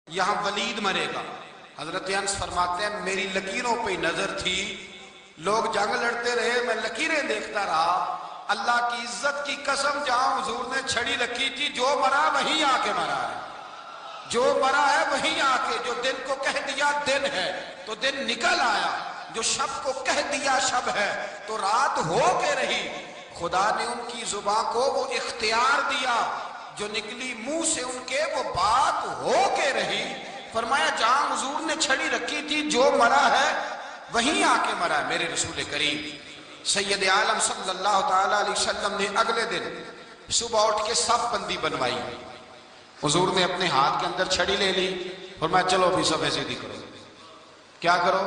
یہاں ولید مرے گا۔ حضرت انس فرماتے ہیں میری لکیروں پہ نظر تھی، لوگ جنگ لڑتے رہے، میں لکیریں دیکھتا رہا، اللہ کی عزت کی قسم جہاں حضور نے چھڑی رکھی تھی، جو مرا وہیں آ کے مرا ہے، جو مرا ہے وہیں آ کے، جو دن کو کہہ دیا دن ہے تو دن نکل آیا، جو شب کو کہہ دیا شب ہے تو رات ہو کے رہی۔ خدا نے ان کی زبان کو وہ اختیار دیا، جو نکلی منہ سے ان کے وہ بات ہو کے رہی۔ فرمایا جہاں حضور نے چھڑی رکھی تھی، جو مرا ہے وہیں آ کے مرا ہے میرے رسول کریم سید عالم صلی اللہ تعالیٰ علیہ وسلم نے اگلے دن صبح اٹھ کے صف بندی بنوائی۔ حضور نے اپنے ہاتھ کے اندر چھڑی لے لی، فرمایا چلو بھی صفے سیدھی کرو۔ کیا کرو؟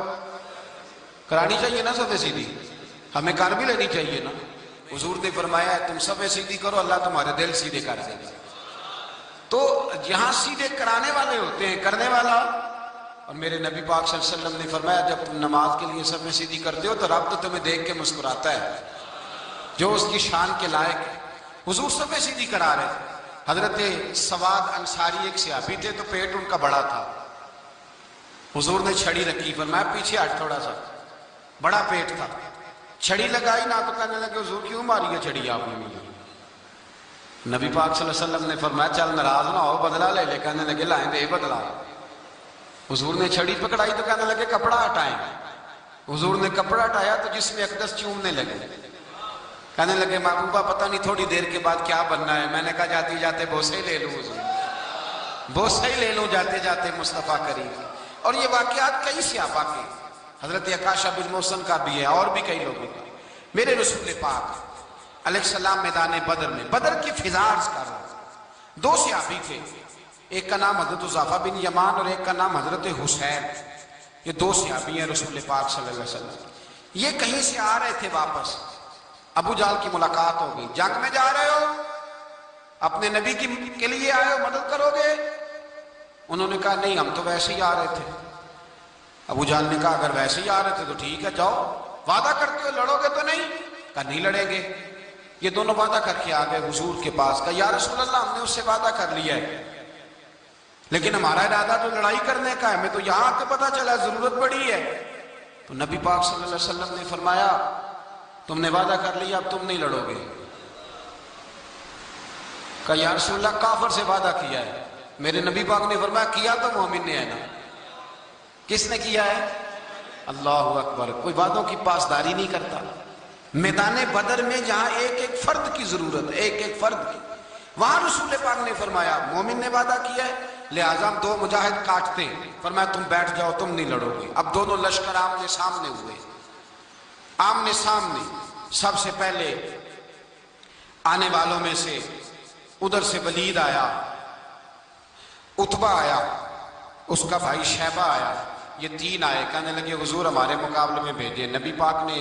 کرانی چاہیے نا صفے سیدھی، ہمیں کر بھی لینی چاہیے نا۔ حضور نے فرمایا تم صفے سیدھی کرو، اللہ تمہارے دل سیدھے کر دے گا۔ تو یہاں سیدھے کرانے والے ہوتے ہیں، کرنے والا۔ اور میرے نبی پاک صلی اللہ علیہ وسلم نے فرمایا جب تم نماز کے لیے صفے سیدھی کرتے ہو تو رب تو تمہیں دیکھ کے مسکراتا ہے، جو اس کی شان کے لائق ہے۔ حضور صفے سیدھی کرا رہے تھے۔ حضرت سواد انصاری ایک صحابی تھے، تو پیٹ ان کا بڑا تھا، حضور نے چھڑی رکھی، فرمایا پیچھے ہٹ تھوڑا سا، بڑا پیٹ تھا، چھڑی لگائی نہ تو کہنے لگے حضور کیوں ماری ہے چھڑی آپ نے مجھے؟ نبی پاک صلی اللہ علیہ وسلم نے فرمایا چل ناراض نہ ہو، بدلہ لے لے۔ کہنے لگے لائیں دے بدلہ۔ حضور نے چھڑی پکڑائی تو کہنے لگے کپڑا ہٹائیں۔ حضور نے کپڑا ہٹایا تو جسم اقدس چومنے لگے، کہنے لگے محبوبہ پتہ نہیں تھوڑی دیر کے بعد کیا بننا ہے۔ میں نے کہا جاتی جاتے بوسے ہی لے لوں حضور، بوسے ہی لے لوں جاتے جاتے مصطفیٰ کریم۔ اور یہ واقعات کئی صحابہ کے، حضرت عکاشہ بن محصن کا بھی ہے اور بھی کئی لوگوں کا۔ میرے رسول پاک علیہ السلام میدان بدر میں، بدر کی فضا عرض کر رہا ہوں، دو صحابی تھے، ایک کا نام حضرت حذیفہ بن یمان اور ایک کا نام حضرت حسین۔ یہ دو صحابی ہیں رسول پاک صلی اللہ علیہ وسلم۔ یہ کہیں سے آ رہے تھے واپس، ابو جہل کی ملاقات ہو گئی، جنگ میں جا رہے ہو، اپنے نبی کے لیے آئے ہو، مدد کرو گے؟ انہوں نے کہا نہیں ہم تو ویسے ہی آ رہے تھے۔ ابو جہل نے کہا اگر ویسے ہی آ رہے تھے تو ٹھیک ہے جاؤ، وعدہ کرتے ہو لڑو گے تو نہیں؟ کہا نہیں لڑیں گے۔ یہ دونوں وعدہ کر کے آ گئے حضور کے پاس، کہا یا رسول اللہ ہم نے اس سے وعدہ کر لیا ہے، لیکن ہمارا ارادہ تو لڑائی کرنے کا ہے، ہمیں تو یہاں آتے پتہ چلا ضرورت پڑی ہے۔ تو نبی پاک صلی اللہ علیہ وسلم نے فرمایا تم نے وعدہ کر لیا اب تم نہیں لڑو گے۔ کہا یا رسول اللہ کافر سے وعدہ کیا ہے۔ میرے نبی پاک نے فرمایا کیا تو مومن نے ہے نا۔ کس نے کیا ہے؟ اللہ اکبر۔ کوئی وعدوں کی پاسداری نہیں کرتا۔ میدان بدر میں جہاں ایک ایک فرد کی ضرورت ہے، ایک ایک فرد کی، وہاں رسول پاک نے فرمایا مومن نے وعدہ کیا ہے لہٰذا ہم دو مجاہد کاٹتے ہیں۔ فرمایا تم بیٹھ جاؤ تم نہیں لڑو گے۔ اب دونوں لشکر آمنے سامنے ہوئے، آمنے سامنے۔ سب سے پہلے آنے والوں میں سے ادھر سے ولید آیا، عتبہ آیا، اس کا بھائی شیبہ آیا، یہ تین آئے۔ کہنے لگے حضور ہمارے مقابلے میں بھیجے۔ نبی پاک نے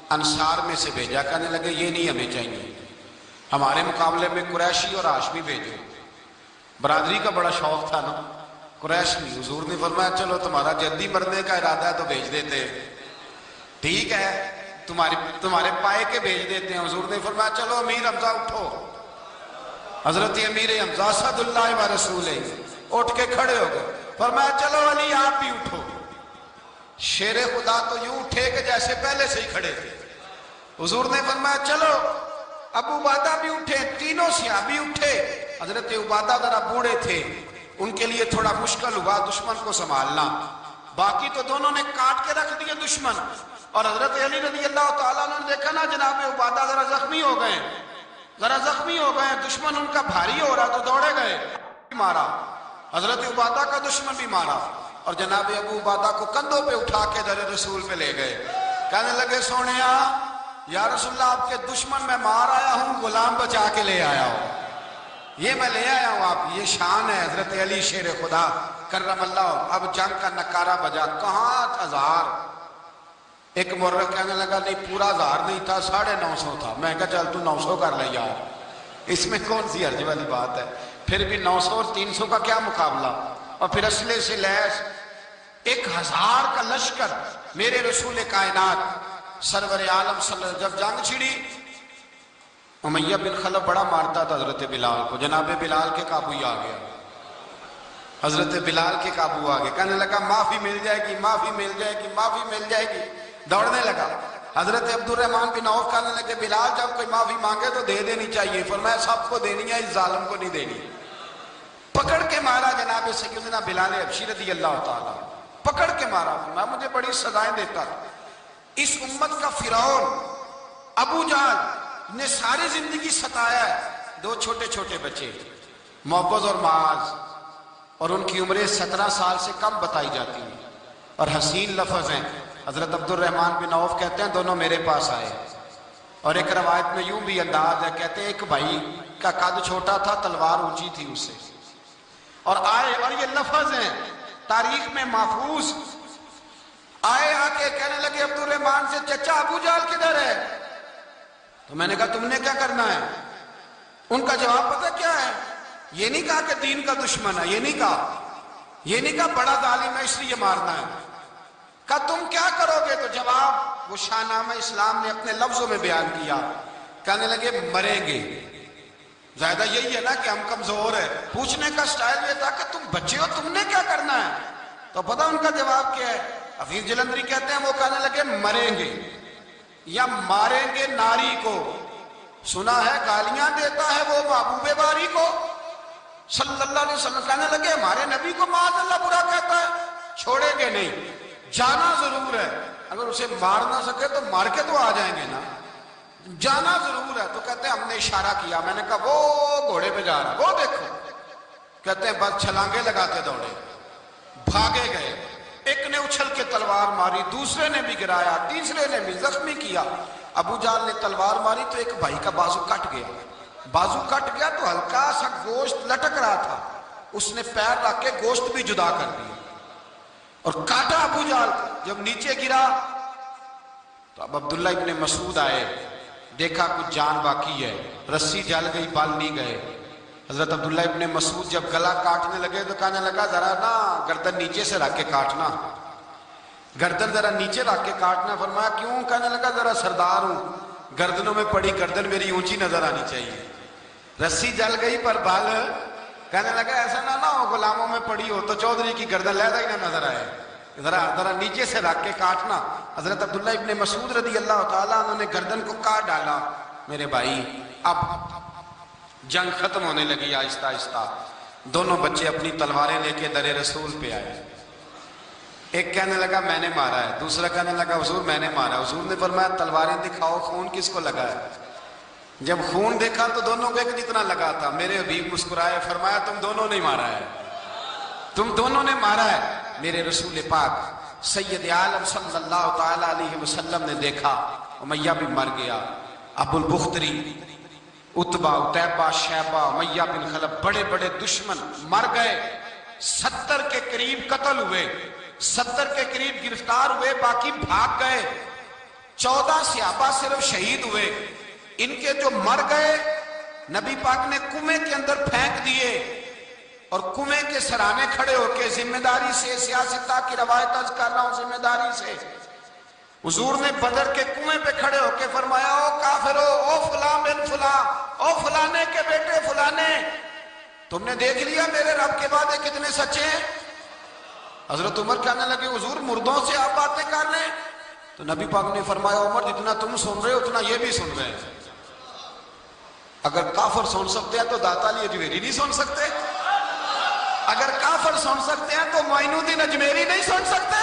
انصار میں سے بھیجا، کہنے لگے یہ نہیں ہمیں چاہیے، ہمارے مقابلے میں قریشی اور ہاشمی بھیجو۔ برادری کا بڑا شوق تھا نا، قریشی۔ حضور نے فرمایا چلو تمہارا جدی مرنے کا ارادہ ہے تو بھیج دیتے، ٹھیک ہے تمہارے پائے کے بھیج دیتے ہیں۔ حضور نے فرمایا چلو امیر حمزہ اٹھو۔ حضرت امیر حمزہ اسد اللہ و رسولہ اٹھ کے کھڑے ہو گئے، فرمایا چلو علی آپ بھی اٹھو۔ شیر خدا تو یوں اٹھے کہ جیسے پہلے سے ہی کھڑے تھے۔ حضور نے فرمایا چلو ابو عبادہ بھی اٹھے، تینوں صحابی اٹھے۔ حضرت عبادہ ذرا بوڑھے تھے، ان کے لیے تھوڑا مشکل ہوا دشمن کو سنبھالنا، باقی تو دونوں نے کاٹ کے رکھ دیا دشمن۔ اور حضرت علی رضی اللہ تعالیٰ نے دیکھا نا جناب عبادہ ذرا زخمی ہو گئے، دشمن ان کا بھاری ہو رہا تو دوڑے گئے، مارا حضرت عبادہ کا دشمن بھی مارا، اور جناب ابو عبادہ کو کندھوں پہ اٹھا کے در رسول پہ لے گئے۔ کہنے لگے سونیا یا رسول اللہ آپ کے دشمن میں مار آیا ہوں، غلام بچا کے لے آیا ہوں، یہ میں لے آیا ہوں آپ، یہ شان ہے حضرت علی شیر خدا کرم اللہ۔ اب جنگ کا نکارہ بجا، کہاں 1000؟ ایک مورخ کہنے لگا نہیں پورا 1000 نہیں تھا، 950 تھا۔ میں کہا چل تو 900 کر لے یار، اس میں کون سی حرج والی بات ہے؟ پھر بھی 900 اور 300 کا کیا مقابلہ؟ اور پھر اسلحے سے لیس 1000 کا لشکر۔ میرے رسول کائنات سرور عالم صلی اللہ علیہ وسلم جب جنگ چھڑی، امیہ بن خلف بڑا مارتا تھا حضرت بلال کو، جناب بلال کے قابو ہی آ گیا۔ حضرت بلال کے قابو آگے، کہنے لگا معافی مل جائے گی، معافی مل جائے گی، معافی مل جائے گی، دوڑنے لگا۔ حضرت عبد الرحمن بن عوف کہنے لگے بلال جب کوئی معافی مانگے تو دے دینی چاہیے، فرمایا سب کو دینی ہے، اس ظالم کو نہیں دینی۔ پکڑ کے مارا جناب سیدنا بلال حبشی رضی اللہ تعالیٰ، پکڑ کے مارا، میں مجھے بڑی سزائیں دیتا تھا۔ اس امت کا فرعون ابو جہل نے ساری زندگی ستایا ہے۔ دو چھوٹے چھوٹے بچے معوذ اور معاذ، اور ان کی عمریں 17 سال سے کم بتائی جاتی ہیں، اور حسین لفظ ہیں۔ حضرت عبد الرحمن بن عوف کہتے ہیں دونوں میرے پاس آئے، اور ایک روایت میں یوں بھی انداز ہے، کہتے ہیں ایک بھائی کا قد چھوٹا تھا، تلوار اونچی تھی اس سے، اور آئے، اور یہ لفظ ہیں تاریخ میں محفوظ، آئے آ کے کہنے لگے عبد الرحمن سے چچا ابو جہل کدھر ہے؟ تو میں نے کہا تم نے کیا کرنا ہے؟ ان کا جواب پتہ کیا ہے؟ یہ نہیں کہا کہ دین کا دشمن ہے، یہ نہیں کہا بڑا ظالم ہے اس لیے مارنا ہے، کہا تم کیا کرو گے؟ تو جواب وہ شاہ نامہ اسلام نے اپنے لفظوں میں بیان کیا، کہنے لگے مریں گے۔ زیادہ یہی ہے نا کہ ہم کمزور ہیں، پوچھنے کا سٹائل یہ تھا کہ تم بچے ہو، تم نے کیا کرنا ہے؟ تو پتہ ان کا جواب کیا ہے؟ حفیظ جلندری کہتے ہیں وہ کہنے لگے مریں گے یا ماریں گے ناری کو، سنا ہے گالیاں دیتا ہے وہ محبوب باری کو صلی اللہ علیہ وسلم، کہنے لگے ہمارے نبی کو معاذ اللہ برا کہتا ہے، چھوڑیں گے نہیں، جانا ضرور ہے، اگر اسے مار نہ سکے تو مار کے تو آ جائیں گے نا، جانا ضرور ہے۔ تو کہتے ہیں ہم نے اشارہ کیا، میں نے کہا وہ گھوڑے پہ جا رہا، وہ دیکھو، کہتے ہیں بس چھلانگے لگاتے دوڑے، بھاگے گئے، ایک نے اچھل کے تلوار ماری، دوسرے نے بھی گرایا، تیسرے نے بھی زخمی کیا۔ ابو جہل نے تلوار ماری تو ایک بھائی کا بازو کٹ گیا، بازو کٹ گیا تو ہلکا سا گوشت لٹک رہا تھا، اس نے پیر رکھ کے گوشت بھی جدا کر دیا اور کاٹا ابو جہل۔ جب نیچے گرا تو اب عبداللہ ابن مسعود آئے، دیکھا کچھ جان باقی ہے، رسی جل گئی، بال نہیں گئے۔ حضرت عبداللہ ابن مسعود جب گلا کاٹنے لگے تو کہنے لگا ذرا نا گردن نیچے سے رکھ کے کاٹنا، گردن ذرا نیچے رکھ کے کاٹنا۔ فرمایا کیوں؟ کہنے لگا ذرا سردار ہوں، گردنوں میں پڑی گردن میری اونچی نظر آنی چاہیے، رسی جل گئی پر بال، کہنے لگا ایسا نہ ہو غلاموں میں پڑی ہو تو چودھری کی گردن لہذا ہی نہ نظر آئے، ذرا نیچے سے رکھ کے کاٹنا۔ حضرت عبداللہ ابن مسعود رضی اللہ تعالیٰ انہوں نے گردن کو کاٹ ڈالا۔ میرے بھائی اب جنگ ختم ہونے لگی آہستہ آہستہ، دونوں بچے اپنی تلواریں لے کے در رسول پہ آئے، ایک کہنے لگا میں نے مارا ہے، دوسرا کہنے لگا حضور میں نے مارا ہے۔ حضور نے فرمایا تلواریں دکھاؤ، خون کس کو لگا ہے؟ جب خون دیکھا تو دونوں کو ایک جتنا لگا تھا۔ میرے حبیب مسکرائے، فرمایا تم دونوں نے مارا ہے، تم دونوں نے مارا ہے۔ میرے رسول پاک سید عالم صلی اللہ تعالیٰ علیہ وسلم نے دیکھا امیہ بھی مر گیا، ابو البختری، عتبہ، عتیبہ، شیبہ، امیہ بن خلف، بڑے بڑے دشمن مر گئے، 70 کے قریب قتل ہوئے، 70 کے قریب گرفتار ہوئے، باقی بھاگ گئے، 14 صحابہ صرف شہید ہوئے۔ ان کے جو مر گئے نبی پاک نے کنویں کے اندر پھینک دیے، اور کنویں کے سرانے کھڑے ہو کے ذمہ داری سے، سیاستہ کی روایت از کر رہا ہوں ذمہ داری سے، حضور نے بدر کے کنویں پہ کھڑے ہو کے فرمایا او کافرو، او فلاں بن فلاں، او فلانے کے بیٹے فلانے، تم نے دیکھ لیا میرے رب کے وعدے کتنے سچے ہیں؟ حضرت عمر کہنے لگے حضور مردوں سے آپ باتیں کر رہے ہیں؟ تو نبی پاک نے فرمایا عمر جتنا تم سن رہے ہو اتنا یہ بھی سن رہے ہیں، اگر کافر سن سکتے ہیں تو داتا علی اجمیری نہیں سن سکتے؟ اگر کافر سن سکتے ہیں تو معین الدین اجمیری نہیں سن سکتے؟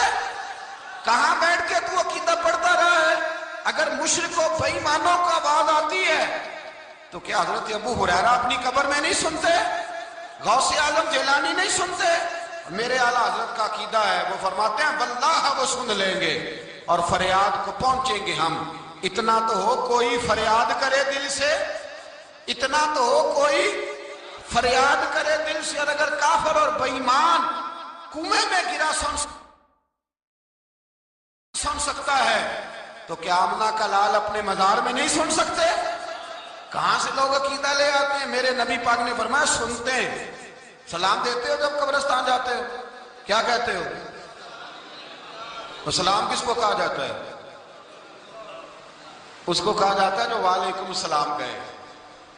کہاں بیٹھ کے تو عقیدہ پڑھتا رہا ہے؟ اگر مشرکوں بے ایمانوں کا آواز آتی ہے تو کیا حضرت ابو ہریرہ اپنی قبر میں نہیں سنتے؟ غوث اعظم جیلانی نہیں سنتے؟ میرے اعلیٰ حضرت کا عقیدہ ہے، وہ فرماتے ہیں واللہ وہ سن لیں گے اور فریاد کو پہنچیں گے ہم۔ اتنا تو ہو کوئی فریاد کرے دل سے، اتنا تو ہو کوئی فریاد کرے دل سے، اور اگر کافر اور بے ایمان کنویں میں گرا سن سکتا ہے تو کیا آمنہ کا لال اپنے مزار میں نہیں سن سکتے؟ کہاں سے لوگ عقیدہ لے آتے ہیں؟ میرے نبی پاک نے فرمایا سنتے ہیں۔ سلام دیتے ہو جب قبرستان جاتے ہو؟ کیا کہتے ہو؟ تو سلام کس کو کہا جاتا ہے؟ اس کو کہا جاتا ہے جو وعلیکم السلام کہے،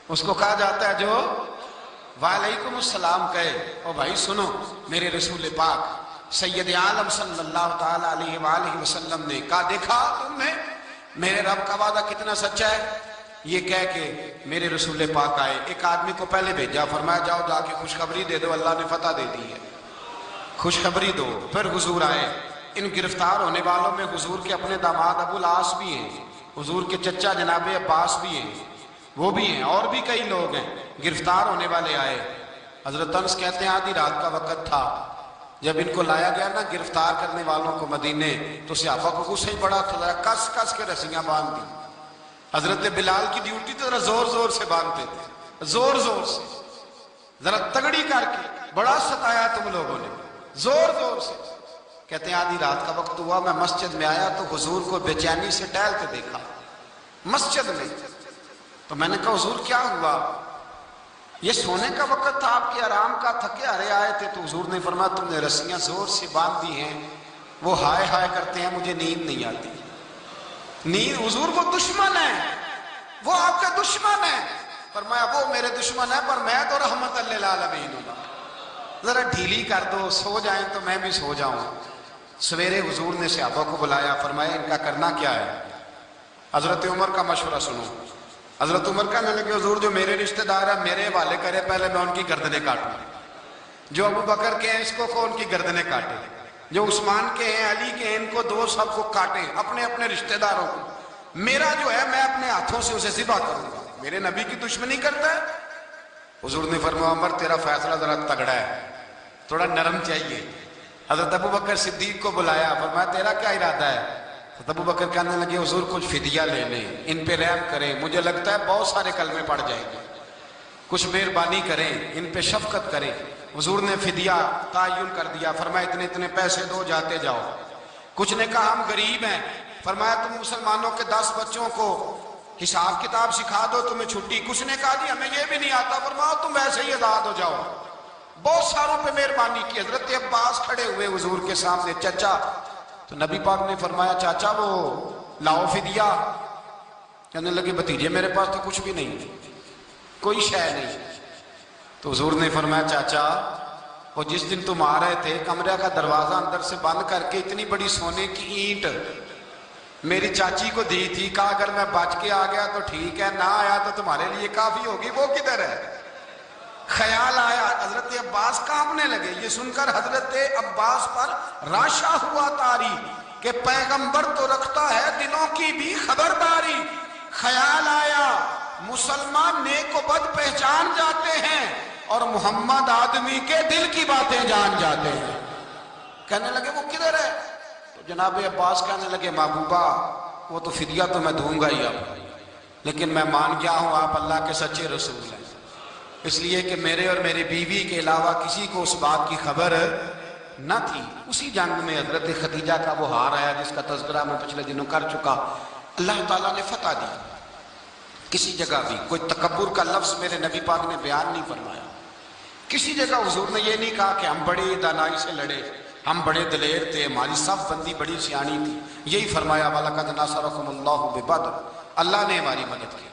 اس کو کہا جاتا ہے جو وعلیکم السلام کہے، او بھائی سنو، میرے رسول پاک سید عالم صلی اللہ تعالیٰ علیہ وآلہ وسلم نے کہا دیکھا تم نے میرے رب کا وعدہ کتنا سچا ہے؟ یہ کہہ کے میرے رسول پاک آئے، ایک آدمی کو پہلے بھیجا، فرمایا جاؤ جا کے خوشخبری دے دو، اللہ نے فتح دے دی ہے، خوشخبری دو۔ پھر حضور آئے، ان گرفتار ہونے والوں میں حضور کے اپنے داماد ابو العاص بھی ہیں، حضور کے چچا جناب عباس بھی ہیں، وہ بھی ہیں، اور بھی کئی لوگ ہیں گرفتار ہونے والے آئے۔ حضرت انس کہتے ہیں آدھی رات کا وقت تھا، جب ان کو لایا گیا نا گرفتار کرنے والوں کو مدینے، تو صحابہ کو غصہ ہی بڑا تھا، کس کس کے رسیاں باندھ دی۔ حضرت بلال کی ڈیوٹی تو ذرا زور زور سے باندھتے تھے، زور زور سے، ذرا تگڑی کر کے، بڑا ستایا تم لوگوں نے، زور زور سے۔ کہتے ہیں آدھی رات کا وقت ہوا، میں مسجد میں آیا تو حضور کو بے چینی سے ٹہلتے دیکھا مسجد میں، تو میں نے کہا حضور کیا ہوا؟ یہ سونے کا وقت تھا، آپ کے آرام کا، تھکے ہارے آئے تھے۔ تو حضور نے فرمایا تم نے رسیاں زور سے باندھ دی ہیں، وہ ہائے ہائے کرتے ہیں، مجھے نیند نہیں آتی۔ نیند، حضور وہ دشمن ہے، وہ آپ کا دشمن ہے۔ فرمایا وہ میرے دشمن ہے، پر میں تو رحمت للعالمین ہوں، ذرا ڈھیلی کر دو، سو جائیں تو میں بھی سو جاؤں۔ سویرے حضور نے صحابہ کو بلایا، فرمایا ان کا کرنا کیا ہے؟ حضرت عمر کا مشورہ سنو۔ حضرت عمر کہنے لگے حضور جو میرے رشتہ دار ہیں میرے حوالے کرے، پہلے میں ان کی گردنیں کاٹوں، جو ابو بکر کے ہیں اس کو ان کی گردنیں کاٹے، جو عثمان کے ہیں علی کے ہیں ان کو دو، سب کو کاٹیں، اپنے اپنے رشتہ داروں کو۔ میرا جو ہے میں اپنے ہاتھوں سے اسے ذبح کروں گا، میرے نبی کی دشمنی کرتا ہے۔ حضور نے فرمایا عمر تیرا فیصلہ ذرا تگڑا ہے، تھوڑا نرم چاہیے۔ حضرت ابو بکر صدیق کو بلایا، فرمایا تیرا کیا ارادہ ہے؟ حضرت ابو بکر کہنے لگے حضور کچھ فدیہ لے لیں، ان پہ رحم کریں، مجھے لگتا ہے بہت سارے کلمے پڑ جائیں گے، کچھ مہربانی کریں، ان پہ شفقت کریں۔ حضور نے فدیہ تعین کر دیا، فرمایا اتنے اتنے پیسے دو، جاتے جاؤ۔ کچھ نے کہا ہم غریب ہیں، فرمایا تم مسلمانوں کے 10 بچوں کو حساب کتاب سکھا دو، تمہیں چھٹی۔ کچھ نے کہا جی ہمیں یہ بھی نہیں آتا، فرمایا تم ویسے ہی آزاد ہو جاؤ۔ بہت ساروں پہ مہربانی کی۔ حضرت عباس کھڑے ہوئے حضور کے سامنے، چچا، تو نبی پاک نے فرمایا چاچا وہ لاؤ فدیہ۔ کہنے لگے بھتیجے میرے پاس تو کچھ بھی نہیں، کوئی شے نہیں۔ تو حضور نے فرمایا چاچا وہ جس دن تم آ رہے تھے کمرے کا دروازہ اندر سے بند کر کے اتنی بڑی سونے کی اینٹ میری چاچی کو دی تھی، کہا اگر میں بچ کے آ گیا تو ٹھیک ہے، نہ آیا تو تمہارے لیے کافی ہوگی، وہ کدھر ہے؟ خیال آیا، حضرت عباس کانپنے لگے۔ یہ سن کر حضرت عباس پر راشا ہوا طاری کہ پیغمبر تو رکھتا ہے دلوں کی بھی خبرداری۔ خیال آیا مسلمان نیک و بد پہچان جاتے ہیں اور محمد آدمی کے دل کی باتیں جان جاتے ہیں۔ کہنے لگے وہ کدھر ہے؟ تو جناب عباس کہنے لگے محبوبہ وہ تو فدیہ تو میں دوں گا ہی اب، لیکن میں مان گیا ہوں آپ اللہ کے سچے رسول ہیں، اس لیے کہ میرے اور میری بیوی کے علاوہ کسی کو اس بات کی خبر نہ تھی۔ اسی جنگ میں حضرت خدیجہ کا وہ ہار آیا جس کا تذکرہ میں پچھلے دنوں کر چکا، اللہ تعالیٰ نے فتح دی۔ کسی جگہ بھی کوئی تکبر کا لفظ میرے نبی پاک نے بیان نہیں فرمایا، کسی جگہ حضور نے یہ نہیں کہا کہ ہم بڑی دانائی سے لڑے، ہم بڑے دلیر تھے، ہماری صف بندی بڑی سیانی تھی۔ یہی فرمایا وَلَقَدْ نَصَرَكُمُ اللَّهُ بِبَدْرٍ، اللہ نے ہماری مدد کی۔